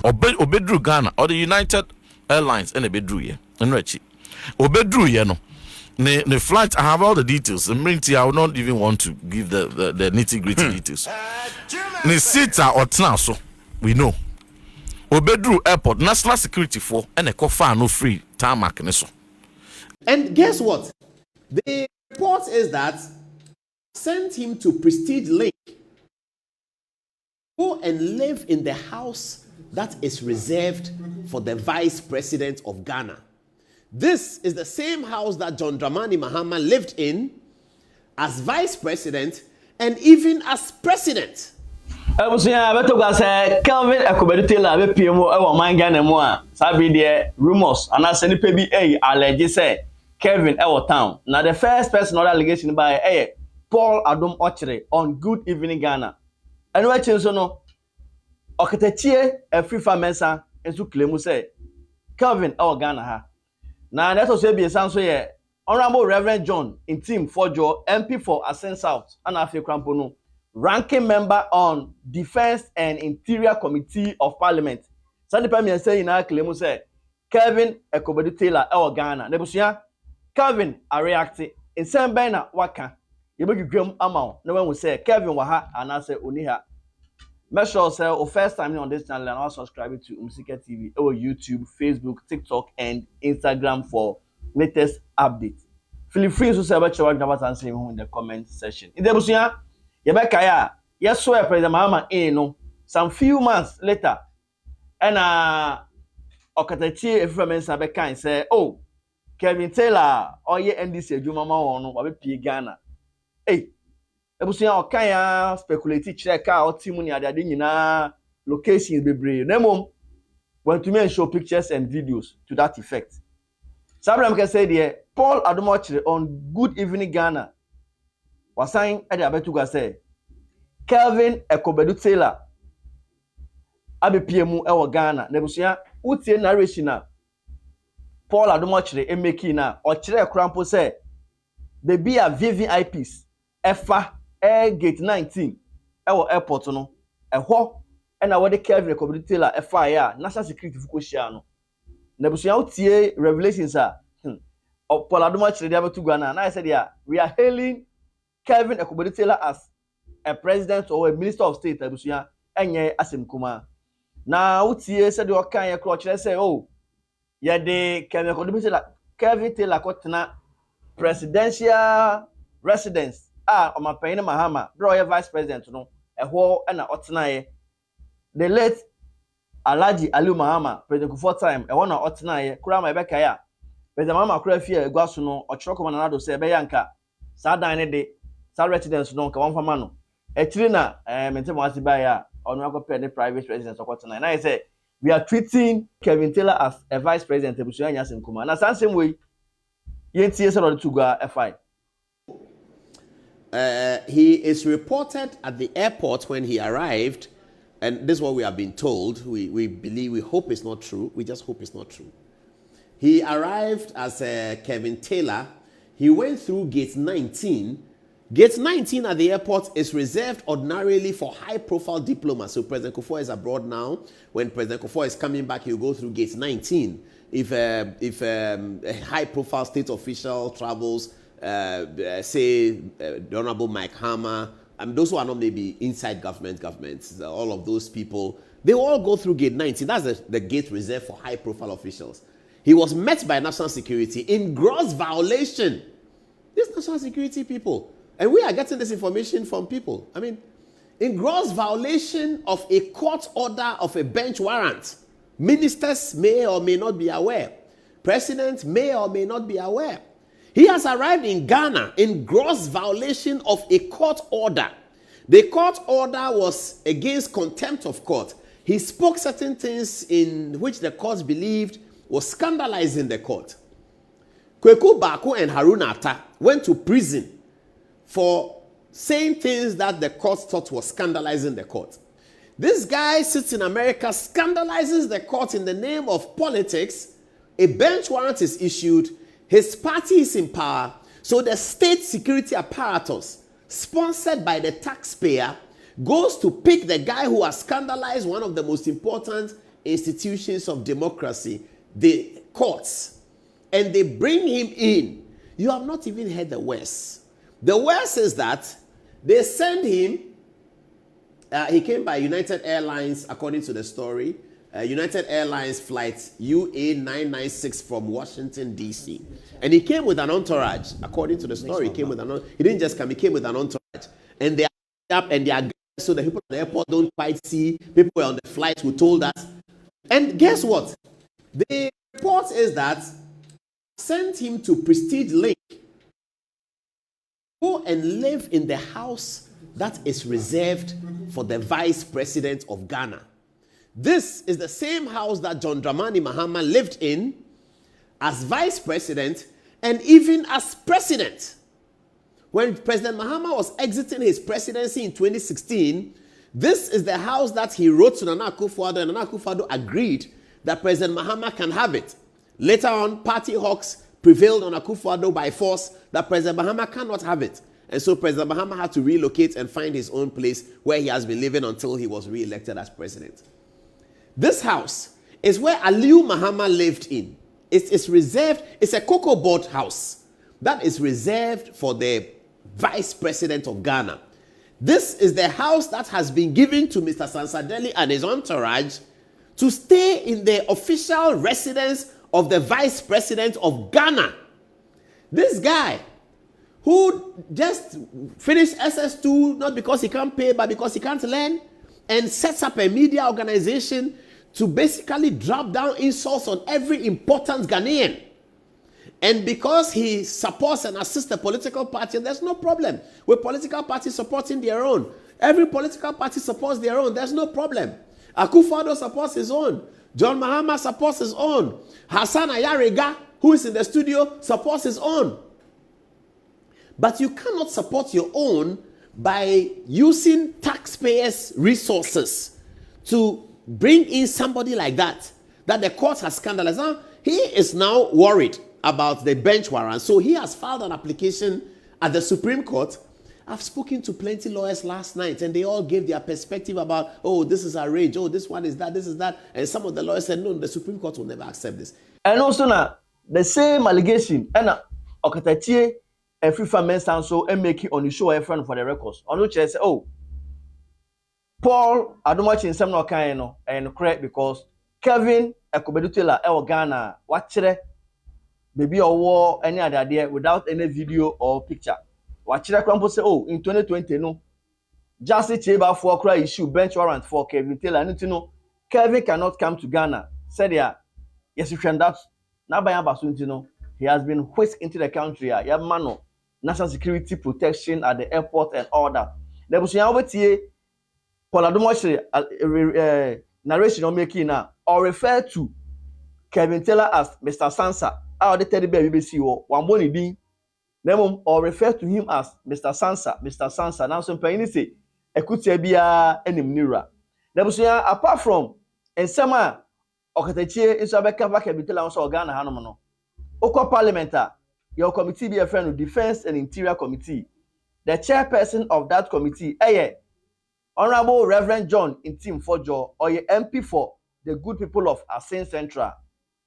Obedru Ghana or the United Airlines and a bedru ye and Rechi. Obedru ye no. The flight, I have all the details. I will not even want to give the nitty-gritty details. The seats are or so we know. Obedru Airport, national security for and a cofa no free tarmac. And guess what? The report is that sent him to Prestige Lake. Go and live in the house that is reserved for the vice president of Ghana. This is the same house that John Dramani Mahama lived in as vice president and even as president. Kelvin Okatakyie Afrifa PMO e man Ghana mu a sabi de rumors and as any pe bi allege say Kelvin town. Now the first person other allegation by Paul Adom Okyere on Good Evening Ghana. And we change so no Okatakyie Afrifa mensa enso claim say Kelvin Ghana ha. Now that also be so ye Honorable Reverend Hon Ntim Fordjour MP for Ascent South and Afrifa Krampono ranking member on Defense and Interior Committee of Parliament. Sandy Premier say in our claim say Kelvin Okatakyie Ghana. Nebusia Kelvin a react in same na waka. You make gram amount. No one will say Kelvin waha and I say Uniha. Make sure say first time on this channel and also subscribe to Umsika TV or YouTube, Facebook, TikTok, and Instagram for latest updates. Feel free to say about your work and say in the comment section. In the busia, Yabekaya, yes, swear President Mahama no. Some few months later, and Okatakyie Afrifa mensa beka and say, oh, Kelvin Talylor, or ye NDC, you mama on what be Ghana. Hey, ebusia okanya speculate check out timuni ade nyina locations bebre nemom want to make show pictures and videos to that effect. Sabram can say there Paul Adom Okyere on Good Evening Ghana was saying at the abetuga say Kelvin Okatakyie abepmu e Ghana nebusia utie narration na Paul Adom Okyere emeki na Okyere krampo say they be a VVIPs Efa gate 19 ewo airport no eho na wode Kelvin Okatakyie Efa ya national security fuko shia no na busuya utie revelations Paul Adom Okyere dey to Ghana na I said yeah we are hailing Kelvin Okatakyie as a president or a minister of state busuya enye asem kuma na utie said o kan ye Okyere say oh ye de Kelvin Okatakyie kotena presidential residence Omapayin Mahama bro vice president no eho na otenaye the late Alhaji Ali Mahama president for time eho na otenaye kura ma ebeka ya president Mahama kura fie egwaso no ochiro koma na do se ebe yanka sa dan ne de sa residence no ka wonfama no etiri na mentem wasi ba ya onu akopɛ ne private residence okotenaye na say we are treating Kelvin Talylor as a vice president ebusu anya sem kuma na sansem we yentie se do to go FI. He is reported at the airport when he arrived, and this is what we have been told. We believe, we hope it's not true. We just hope it's not true. He arrived as Kelvin Talylor. He went through gate 19. Gate 19 at the airport is reserved ordinarily for high-profile diplomats. So President Kufuor is abroad now. When President Kufuor is coming back, he'll go through gate 19. If a high-profile state official travels, say the Honorable Mike Hammer, those who are not maybe inside governments, all of those people, they all go through gate 19. That's the gate reserved for high-profile officials. He was met by national security in gross violation. These national security people, and we are getting this information from people. I mean, in gross violation of a court order of a bench warrant. Ministers may or may not be aware. President may or may not be aware. He has arrived in Ghana in gross violation of a court order. The court order was against contempt of court. He spoke certain things in which the court believed was scandalizing the court. Kweku Bako and Haruna Atta went to prison for saying things that the court thought was scandalizing the court. This guy sits in America, scandalizes the court in the name of politics. A bench warrant is issued. His party is in power. So the state security apparatus, sponsored by the taxpayer, goes to pick the guy who has scandalized one of the most important institutions of democracy, the courts, and they bring him in. You have not even heard the worst. The worst is that they send him. He came by United Airlines, according to the story. United Airlines flight UA 996 from Washington, D.C. And he came with an entourage. According to the story, he didn't just come, he came with an entourage. And they are up and they are so the people at the airport don't quite see. People on the flight who told us. And guess what? The report is that sent him to Prestige Lake. Go and live in the house that is reserved for the vice president of Ghana. This is the same house that John Dramani Mahama lived in as vice president and even as president. When President Mahama was exiting his presidency in 2016, this is the house that he wrote to Nana Akufo-Addo, and Nana Akufo-Addo agreed that President Mahama can have it. Later on, party hawks prevailed on Akufo-Addo by force that President Mahama cannot have it. And so President Mahama had to relocate and find his own place where he has been living until he was re-elected as president. This house is where Aliu Mahama lived in. It's reserved, it's a cocoa board house that is reserved for the vice president of Ghana. This is the house that has been given to Mr. Sansadeli and his entourage to stay in the official residence of the vice president of Ghana. This guy who just finished SS2, not because he can't pay, but because he can't learn, and sets up a media organization to basically drop down insults on every important Ghanaian. And because he supports and assists the political party, there's no problem with political parties supporting their own. Every political party supports their own. There's no problem. Akufo-Addo supports his own. John Mahama supports his own. Hassan Ayariga, who is in the studio, supports his own. But you cannot support your own by using taxpayers' resources to bring in somebody like that the court has scandalized. Now, he is now worried about the bench warrant. So he has filed an application at the Supreme Court. I've spoken to plenty lawyers last night, and they all gave their perspective about, oh, this is outrage, oh, this one is that, this is that. And some of the lawyers said, no, the Supreme Court will never accept this. And also now, the same allegation, and Okatakyie Afrifa men stand so and make it on the show a friend for the records. On which I say, oh, Paul, I don't watch in some no kind and correct because Kelvin Talylor Ghana watch maybe a war any other day without any video or picture. Watch it say, oh, in 2020, no, Justice Chamber for cry issue bench warrant for Kelvin Talylor. I need to know Kelvin cannot come to Ghana. Said yeah, yes, you can that. Now by Abasunti, he has been whisked into the country. Yeah, man, national security protection at the airport and all that. There was Paul Adom Okyere narration on making now or refer to Kelvin Talylor as Mr. Sansa. Our the teddy bear BBC or one bony being or refer to him as Mr. Sansa, Mr. Sansa. Now some pain say Okyere any Nira. There was apart from and summer Okatakyie is a cover Kelvin Talylor also Ghana Hanomano. Oko Parliamentar, your committee be a friend of Defense and Interior Committee. The chairperson of that committee, Honorable Reverend Hon Ntim Fordjour, or your MP for the good people of Asin Central.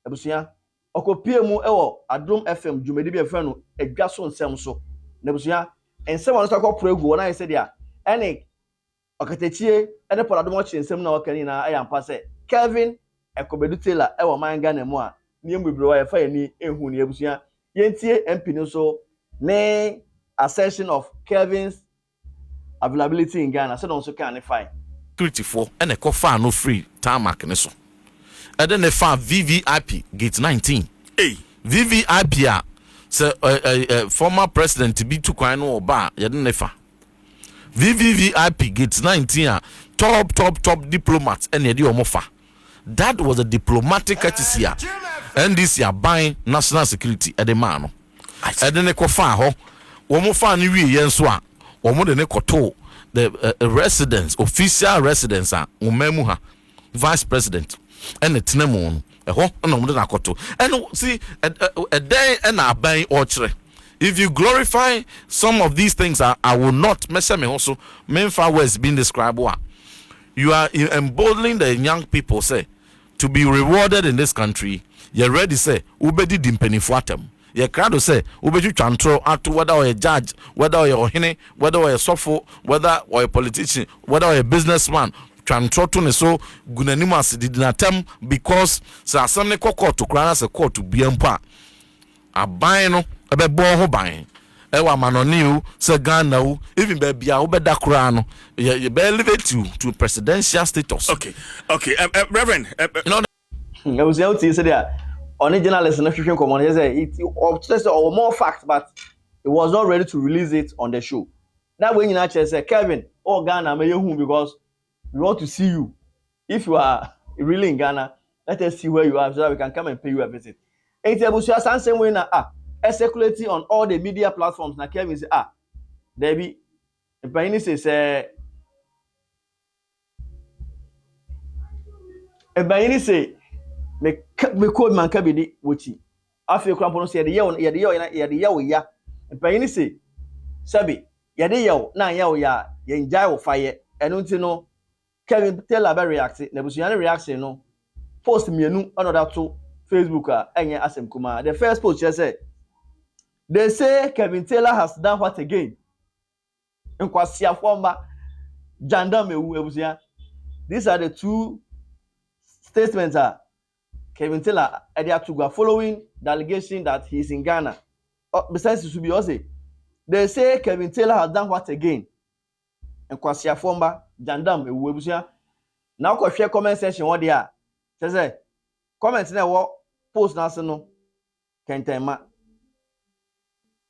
Ebusia, Okopie mu ewo Adom FM Jumedi be friend no edwaso nsem so. Nebusia, ensem won so pregu na say dia. Ene Okatakyie ene Paul Adom Okyere nsem na wakani na ayampa say Kelvin Talylor ewo man Ghana mu a ne mbibro wa fa yani ehun ne ebusia. Yentie MP no so ne assertion of Kelvin's availability in Ghana, so don't so can fine. Security for and a coffin no free tarmac neso. And then they found VVIP gate 19. Hey, VVIP so former president to be too kind or bar yadin nefa. VVIP gate 19 top diplomats and yadi omofa. That was a diplomatic courtesy. And this year buying national security at the man. And then they coffin ho. Omofa ni wi yenswa. The residence, official residence, Umemuha, vice president, and the Tinemon, a home and see a day and a bay Okyere. If you glorify some of these things, I will not mess me also. Memphis West being described. You are emboldening the young people, say, to be rewarded in this country, you're ready say ubedi dimpenifo atem. You're crowd say ubedi chantro at whether or a judge, whether or a hine, whether or a sofo, whether or a politician, whether or a businessman. Chantro to ne so gunanimas did not attempt because sa some court to crown as a court to be empa. A bino a be bo buying. Ewa manoniu se Ghana even baby a obeda kurano you be elevate to presidential status. Okay, Reverend, I was able to say that only journalists and African community say it or more facts, but it was not ready to release it on the show. That way you actually say, Kelvin, oh Ghana, may you because we want to see you. If you are really in Ghana, let us see where you are so that we can come and pay you a visit. And it's same way now. Circulating on all the media platforms. Now Kelvin say, Debbie, if I say, me code man kabidi wuchi afi krampo no se yede yewo ya mpanyini se sabi yede yewo na yewo ya ye njai wo faye enu nti no Kelvin Talylor be react na busuya ne reaction no post mienu another to Facebook enye asem kuma. The first post say they say Kelvin Talylor has done what again nkwasi afomba jandam ewu ebusuya. These are the two statements Kelvin Talylor Ediatuga following the allegation that he is in Ghana. Besides, it should be also. They say Kelvin Talylor has done what again? And Kwasi Afomba, Jandam, Ewebusia. Now, go share comment section. What they are. Say, comment in what post national. Kentema.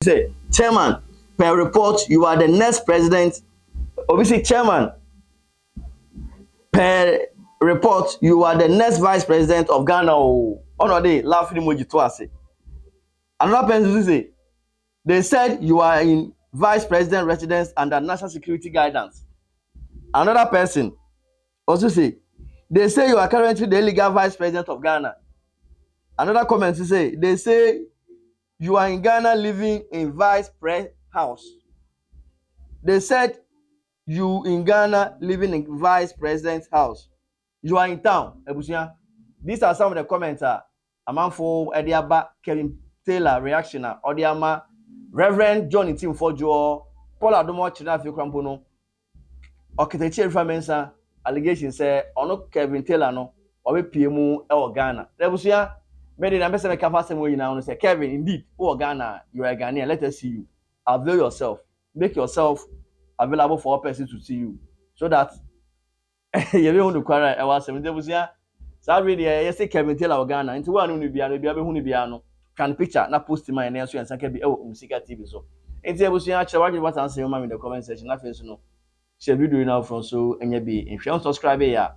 Say, Chairman, per report, you are the next president. Obviously, Chairman, per report, you are the next vice president of Ghana. Oh no, they laughing emoji to us. Another person say they said you are in vice president residence under national security guidance. Another person also say they say you are currently the illegal vice president of Ghana. Another comment say they say you are in Ghana living in vice pres house. They said you in Ghana living in vice president's house. You are in town, Ebusia. These are some of the comments. Amanfo Ediaba Kelvin Talylor reaction. Odiama Reverend Hon Ntim Fordjour, Paul Adom Okyere Okatakyie Afrifa mensa allegation say ono Kelvin Talylor no obe piemu e Ghana. Ebusia made na pese me kafa sem we na say Kelvin indeed o Ghana you are a Ghanaian. Let us see you. Avail yourself. Make yourself available for all persons to see you so that you be hunu kwara e wa sem debusia sa read ye say Kelvin Talylor Ghana nti wa no bia no bia be hunu bia no can picture na post my name so yansa ka bi e Umsika TV so nti debusia acha wa what answer you in the comment section na face no share video now from so enya bi if you subscribe ya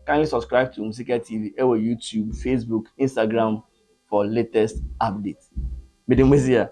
kindly subscribe to Umsika TV e YouTube, Facebook, Instagram for latest updates. Be the